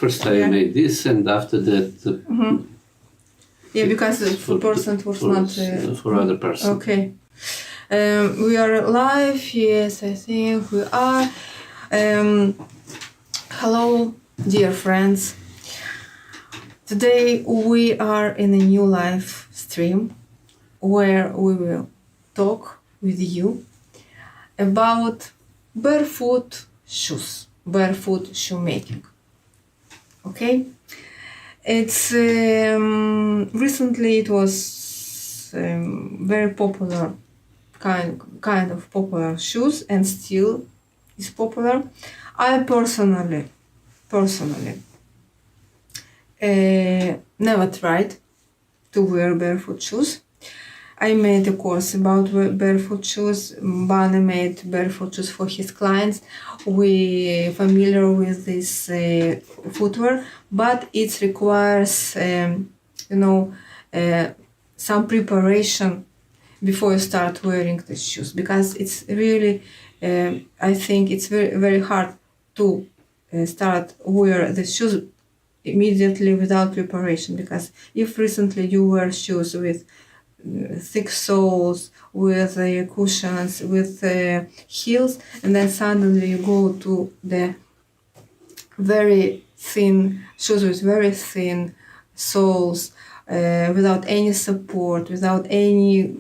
First I made this, and after that, yeah, because for person was not for other person. Okay. We are live. Yes, I think we are. Hello, dear friends. Today we are in a new live stream where we will talk with you about barefoot shoes, barefoot shoemaking. Okay? It's recently it was very popular, kind of popular shoes, and still is popular. I personally never tried to wear barefoot shoes. I made a course about barefoot shoes. Bane made barefoot shoes for his clients. We familiar with this footwear, but it requires some preparation before you start wearing the shoes, because it's really I think it's very, very hard to start wear the shoes immediately without preparation, because if recently you wear shoes with thick soles, with cushions, with heels, and then suddenly you go to the very thin shoes with very thin soles, without any support, without any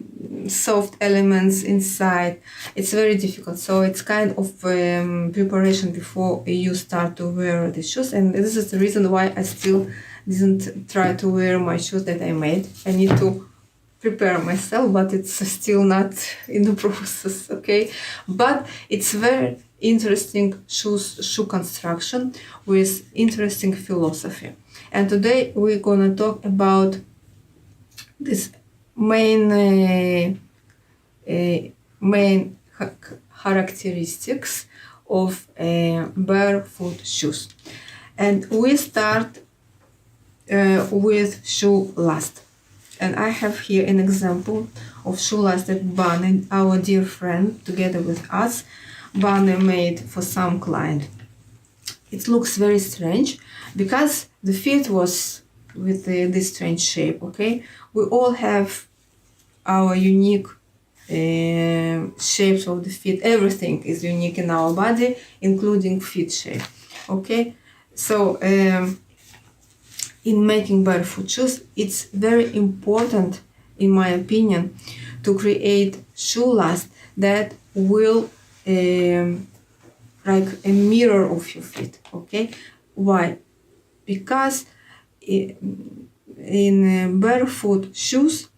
soft elements inside, it's very difficult. So it's kind of preparation before you start to wear the shoes, and this is the reason why I still didn't try to wear my shoes that I made. I need to prepare myself, but it's still not in the process, okay? But it's very interesting shoe construction with interesting philosophy. And today we're gonna talk about this main characteristics of barefoot shoes. And we start with shoe last. And I have here an example of shoe last that Bane, our dear friend, together with us, Bane made for some client. It looks very strange because the feet was with this strange shape, okay? We all have our unique shapes of the feet. Everything is unique in our body, including feet shape, okay? So, in making barefoot shoes, it's very important, in my opinion, to create shoe last that will like a mirror of your feet, okay? Why? Because in barefoot shoes,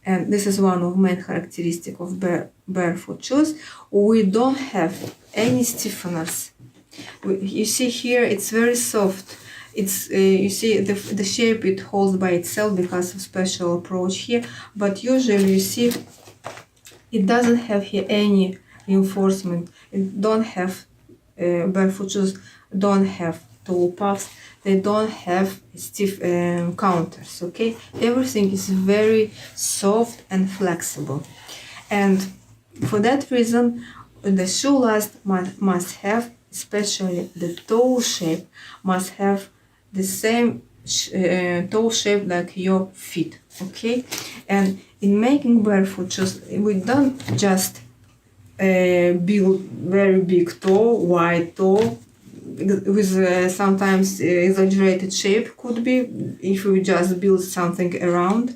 and this is one of main characteristics of barefoot shoes, we don't have any stiffeners. You see here, it's very soft. It's you see the shape it holds by itself because of special approach here, but usually you see it doesn't have here any reinforcement. It don't have barefoot shoes don't have toe puffs. They don't have stiff counters. Okay, everything is very soft and flexible, and for that reason, the shoe last must have, especially the toe shape, must have the same toe shape like your feet, okay? And in making barefoot shoes, we don't just build very big toe, wide toe, with sometimes exaggerated shape could be, if we just build something around.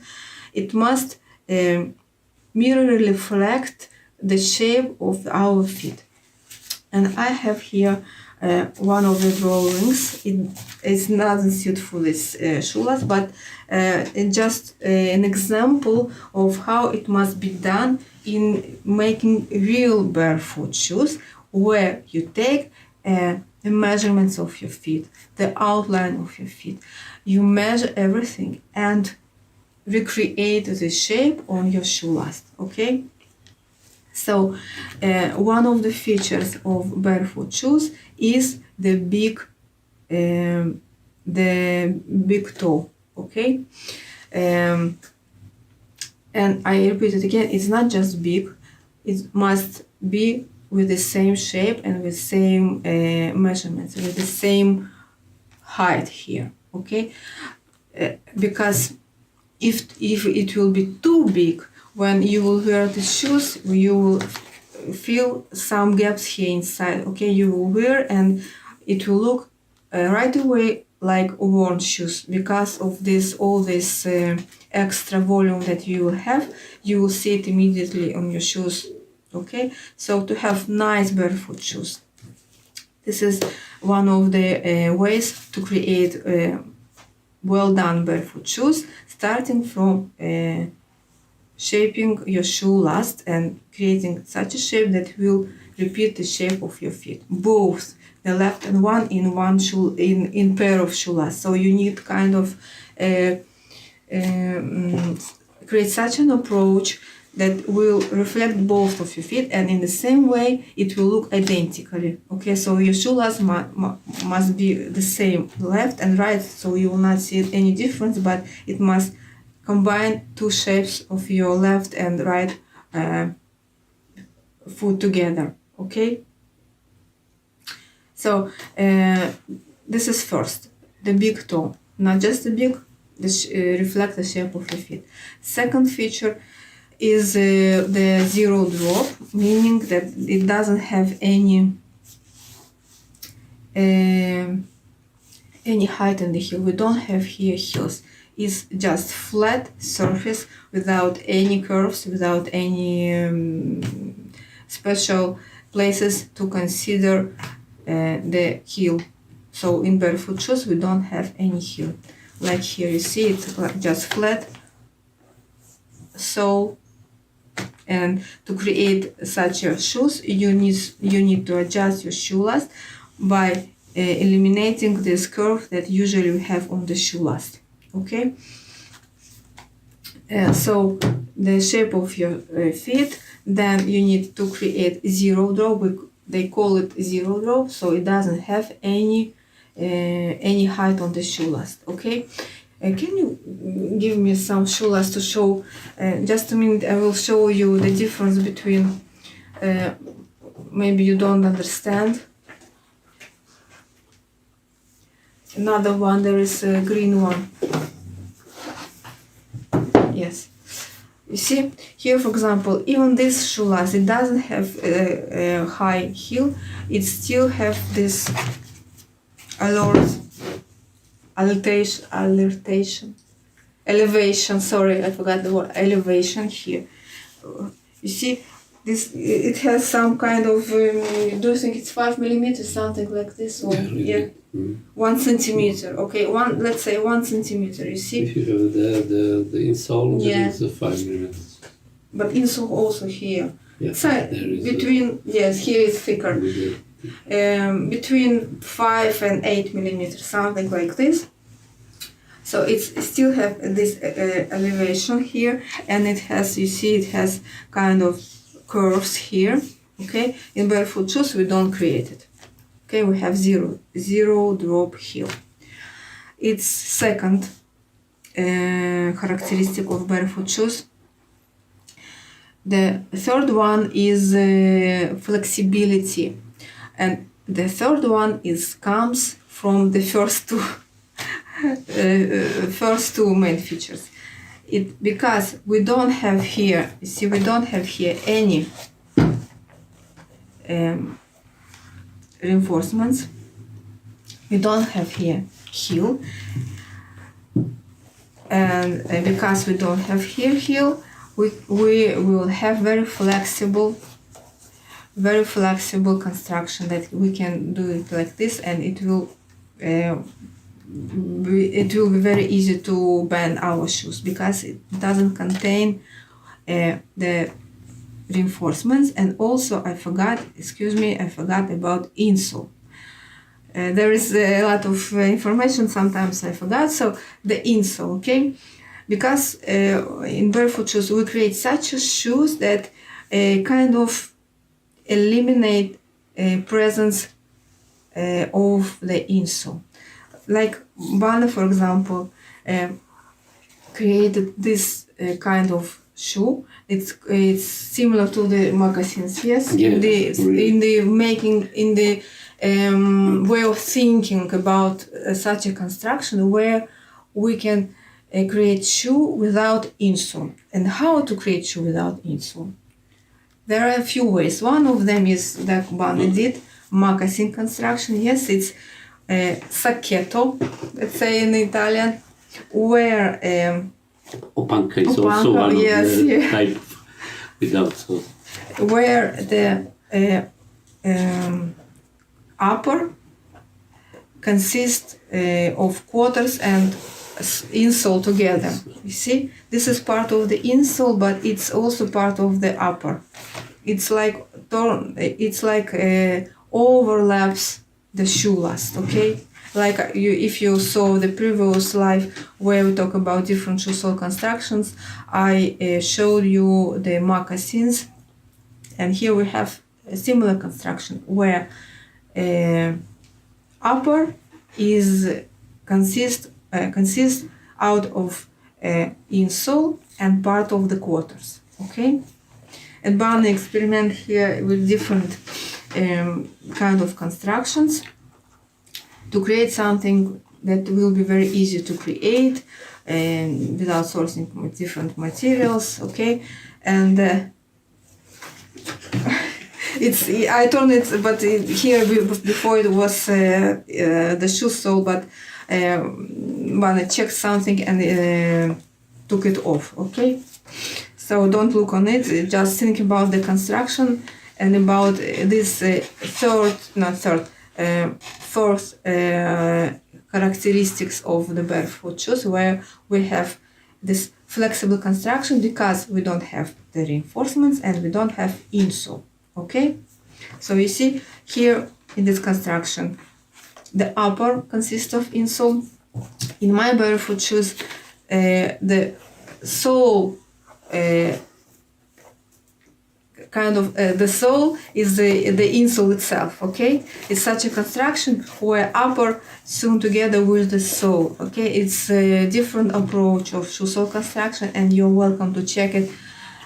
It must mirrorly reflect the shape of our feet. And I have here one of the drawings. It's not suited for this shoe last, but it's just an example of how it must be done in making real barefoot shoes, where you take the measurements of your feet, the outline of your feet. You measure everything and recreate the shape on your shoe last, okay? So one of the features of barefoot shoes is the big toe, okay? And I repeat it again, it's not just big, it must be with the same shape and with same measurements, with the same height here, okay? Because if it will be too big, when you will wear the shoes, you will feel some gaps here inside, okay? You will wear and it will look right away like worn shoes. Because of all this extra volume that you will have, you will see it immediately on your shoes, okay? So to have nice barefoot shoes, this is one of the ways to create well done barefoot shoes, starting from shaping your shoe last and creating such a shape that will repeat the shape of your feet, both the left and one in one shoe, in pair of shoe last. So you need kind of create such an approach that will reflect both of your feet, and in the same way it will look identically, okay? So your shoe last must be the same left and right, so you will not see any difference, but it must combine two shapes of your left and right foot together, okay? So this is first, the big toe, not just the big, reflect the shape of your feet. Second feature is the zero drop, meaning that it doesn't have any height in the heel. We don't have here heels. It's just flat surface without any curves, without any special places to consider the heel. So in barefoot shoes we don't have any heel. Like here you see it's like just flat sole. And to create such a shoes, you need to adjust your shoe last by eliminating this curve that usually we have on the shoe last, okay? So the shape of your feet, then you need to create zero drop. They call it zero drop, so it doesn't have any height on the shoe last, okay? Can you give me some shoe last to show? Just a minute, I will show you the difference between, maybe you don't understand. Another one, there is a green one. Yes. You see, here for example, even this shoe last, it doesn't have a high heel, it still have this elevation, sorry, I forgot the word, elevation here. You see, this, it has some kind of, do you think it's 5 millimeters, something like this one? Yeah, 1 centimeter, okay, let's say 1 centimeter, you see? If you have the insole, yeah. there is 5 millimeters. But insole also here. Yeah, so between, yes, here is thicker. Between 5 and 8 millimeters, something like this. So it still have this elevation here, and it has, you see, it has kind of curves here, okay? In barefoot shoes we don't create it, okay? We have zero drop heel. It's second characteristic of barefoot shoes. The third one is flexibility, and the third one comes from the first two main features. Because we don't have here, you see, we don't have here any reinforcements. We don't have here heel, and because we don't have here heel, we will have very flexible construction, that we can do it like this, and it will be very easy to bend our shoes, because it doesn't contain the reinforcements. And also I forgot about insole. There is a lot of information, sometimes I forgot. So the insole, okay? Because in barefoot shoes we create such shoes that kind of eliminate presence of the insole. Like Bana, for example, created this kind of shoe. It's similar to the moccasins, yes. Yeah, In the way of thinking about such a construction where we can create shoe without insole. And how to create shoe without insole? There are a few ways. One of them is that Bane did, moccasin construction. Yes, it's sacchetto, let's say in Italian, where Opanka is also Opanka, one yes, of the yeah. type without so. where the upper consists of quarters and insole together. You see, this is part of the insole, but it's also part of the upper. It's like overlaps the shoe last. Okay, like if you saw the previous live where we talk about different shoe sole constructions, I showed you the moccasins, and here we have a similar construction where upper is consists out of insole and part of the quarters. Okay, and Bane experiment here with different kind of constructions to create something that will be very easy to create and without sourcing different materials. Okay, and I turned it, but here before it was the shoe sole, but Bane checked something and took it off. Okay, so don't look on it, just think about the construction and about this fourth characteristics of the barefoot shoes, where we have this flexible construction because we don't have the reinforcements and we don't have insole. Okay, so you see here in this construction the upper consists of insole. In my barefoot shoes, the sole the sole is the insole itself. Okay, it's such a construction where upper sewn together with the sole. Okay, it's a different approach of shoe sole construction, and you're welcome to check it.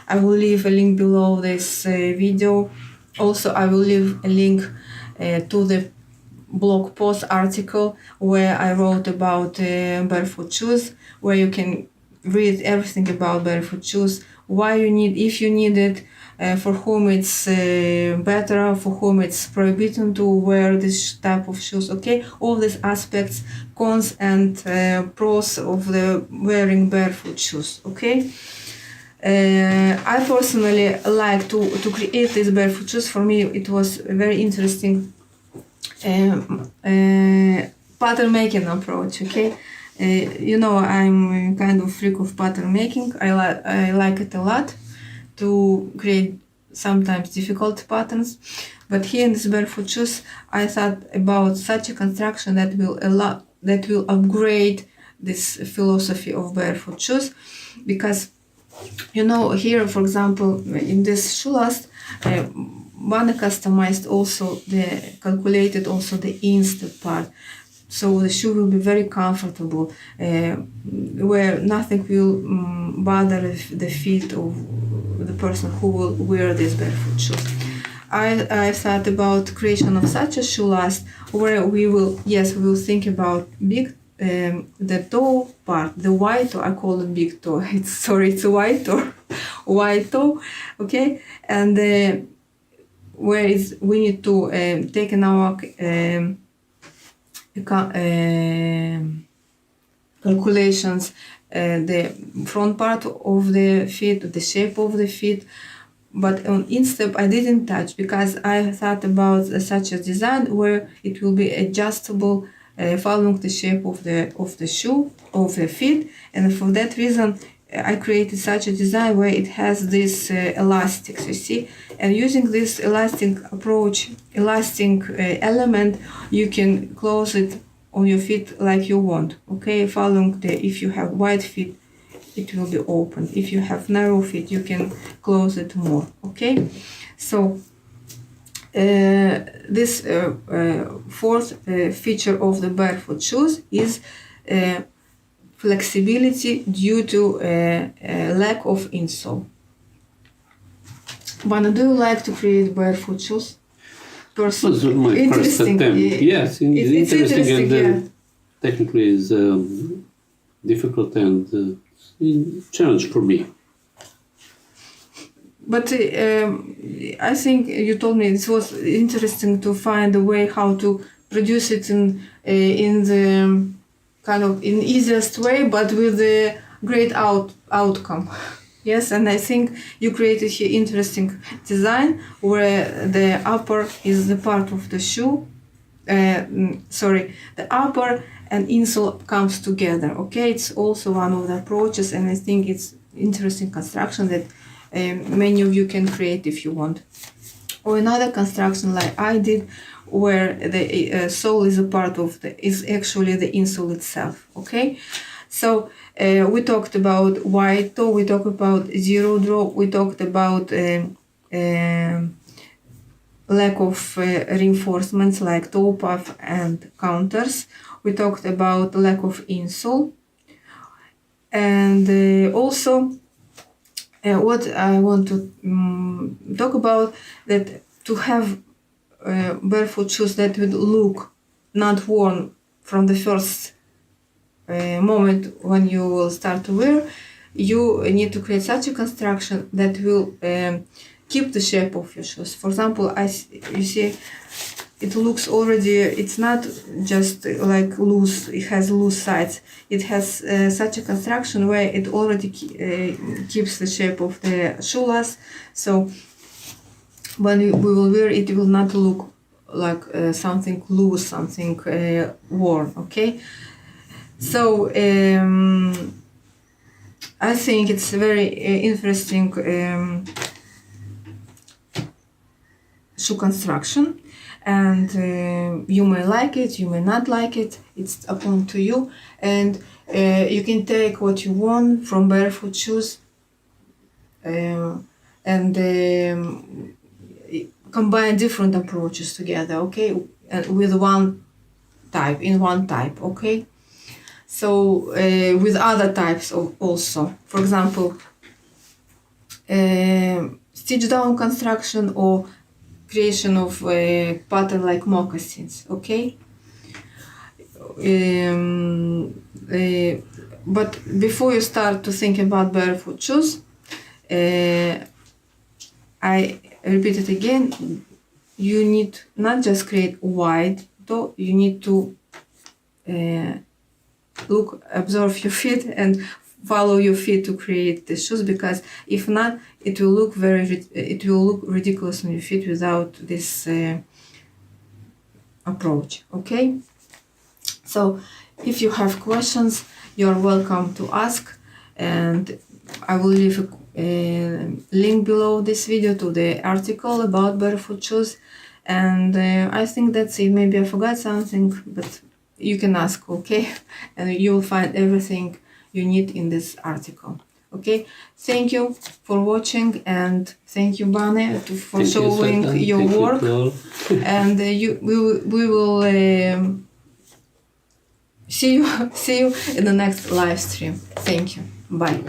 I will leave a link below this video. Also, I will leave a link to the blog post article where I wrote about barefoot shoes, where you can read everything about barefoot shoes, why you need, if you need it, for whom it's better, for whom it's prohibited to wear this type of shoes. Okay, all these aspects, cons and pros of the wearing barefoot shoes. Okay, I personally like to create these barefoot shoes. For me, it was very interesting pattern making approach. Okay, you know, I'm kind of freak of pattern making. I like it a lot to create sometimes difficult patterns, but here in this barefoot shoes I thought about such a construction that will upgrade this philosophy of barefoot shoes, because you know, here for example in this shoe last Bane customized also calculated also the instep part, so the shoe will be very comfortable, where nothing will bother the feet of the person who will wear this barefoot shoes. I thought about creation of such a shoe last where we will think about big the toe part, the white toe. I call it big toe. It's a white toe, white toe. Okay, and where we need to take in our calculations the front part of the feet, the shape of the feet, but on instep I didn't touch because I thought about such a design where it will be adjustable following the shape of the shoe, of the feet, and for that reason I created such a design where it has this elastics, you see, and using this elastic approach, elastic element, you can close it on your feet like you want. Okay, following if you have wide feet, it will be open. If you have narrow feet, you can close it more. Okay, so this fourth feature of the barefoot shoes is flexibility due to lack of insole. Bane, do you like to create barefoot shoes? This was my first interesting. attempt. Yes, It's interesting, and yeah. technically is difficult and challenge for me. But I think you told me it was interesting to find a way how to produce it in the kind of in easiest way, but with a great outcome. Yes, and I think you created here interesting design where the upper is the part of the shoe. The upper and insole comes together. Okay, it's also one of the approaches, and I think it's interesting construction that many of you can create if you want. Or another construction like I did, where the sole is a part of is actually the insole itself. Okay, so we talked about wide toe, we talked about zero draw, we talked about lack of reinforcements like toe puff and counters. We talked about lack of insole, and also what I want to talk about, that to have barefoot shoes that would look not worn from the first moment when you will start to wear, you need to create such a construction that will keep the shape of your shoes. For example, you see it looks already, it's not just like loose, it has loose sides. It has such a construction where it already keeps the shape of the shoe lace. So when we will wear it, it will not look like something loose, something worn, okay? So I think it's very interesting shoe construction, and you may like it, you may not like it, it's upon to you, and you can take what you want from barefoot shoes and combine different approaches together, okay, with one type, okay. So with other types also, for example, stitch down construction or creation of a pattern like moccasins, okay. But before you start to think about barefoot shoes, I repeat it again, you need not just create wide toe, you need to observe your feet and follow your feet to create the shoes, because if not, it will look ridiculous on your feet without this approach, okay. So if you have questions, you're welcome to ask, and I will leave a link below this video to the article about barefoot shoes, and I think that's it. Maybe I forgot something, but you can ask, okay, and you will find everything you need in this article, okay. Thank you for watching, and thank you, Bane, for showing your work. And we will see you in the next live stream. Thank you. Bye.